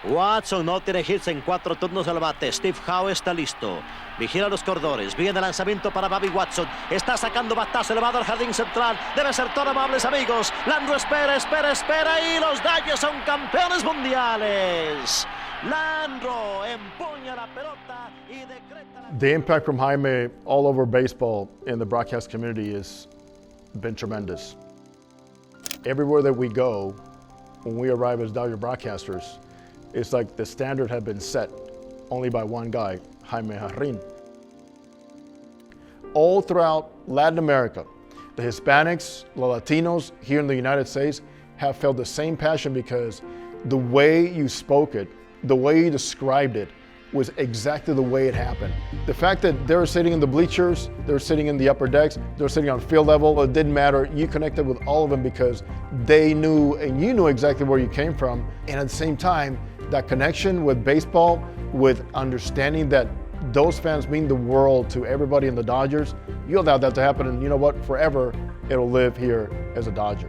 Watson no tiene hits en 4 turnos al bate. Steve Howe está listo. Vigila los corredores. Viene el lanzamiento para Bobby Watson. Está sacando batazo elevado al jardín central. Debe ser todo, amables amigos. Landro espera. Y los Dodgers son campeones mundiales. Landro empuña la pelota y decreta la... The impact from Jaime all over baseball in the broadcast community has been tremendous. Everywhere that we go, when we arrive as Dodger broadcasters, it's like the standard had been set only by one guy, Jaime Jarrín. All throughout Latin America, the Hispanics, the Latinos here in the United States have felt the same passion because the way you spoke it, the way you described it, was exactly the way it happened. The fact that they were sitting in the bleachers, they were sitting in the upper decks, they were sitting on field level, it didn't matter. You connected with all of them because they knew and you knew exactly where you came from. And at the same time, that connection with baseball, with understanding that those fans mean the world to everybody in the Dodgers, you allowed that to happen, and you know what? Forever, it'll live here as a Dodger.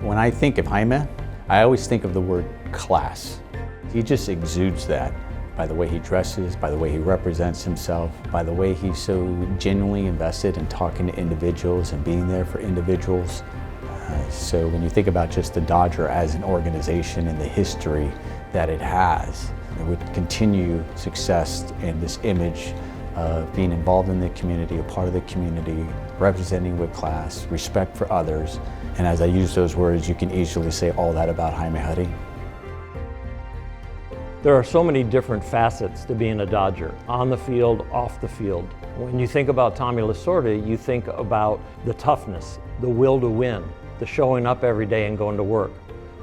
When I think of Jaime, I always think of the word class. He just exudes that by the way he dresses, by the way he represents himself, by the way he's so genuinely invested in talking to individuals and being there for individuals. So when you think about just the Dodger as an organization and the history that it has, it would continue success in this image of being involved in the community, a part of the community, representing with class, respect for others. And as I use those words, you can easily say all that about Jaime Jarrín. There are so many different facets to being a Dodger, on the field, off the field. When you think about Tommy Lasorda, you think about the toughness, the will to win, the showing up every day and going to work.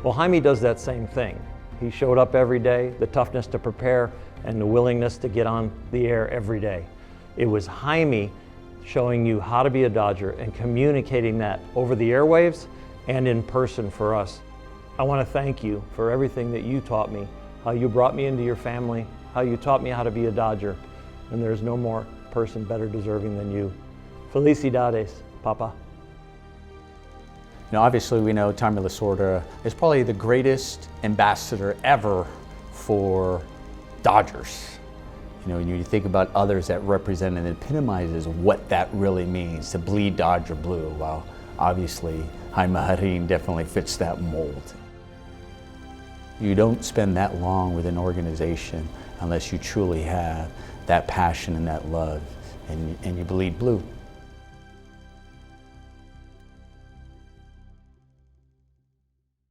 Well, Jaime does that same thing. He showed up every day, the toughness to prepare, and the willingness to get on the air every day. It was Jaime showing you how to be a Dodger and communicating that over the airwaves and in person for us. I want to thank you for everything that you taught me, how you brought me into your family, how you taught me how to be a Dodger, and there's no more person better deserving than you. Felicidades, Papa. Now, obviously, we know Tommy Lasorda is probably the greatest ambassador ever for Dodgers. You know, when you think about others that represent and epitomizes what that really means to bleed Dodger blue, well, obviously, Jaime Jarrín definitely fits that mold. You don't spend that long with an organization unless you truly have that passion and that love, and you bleed blue.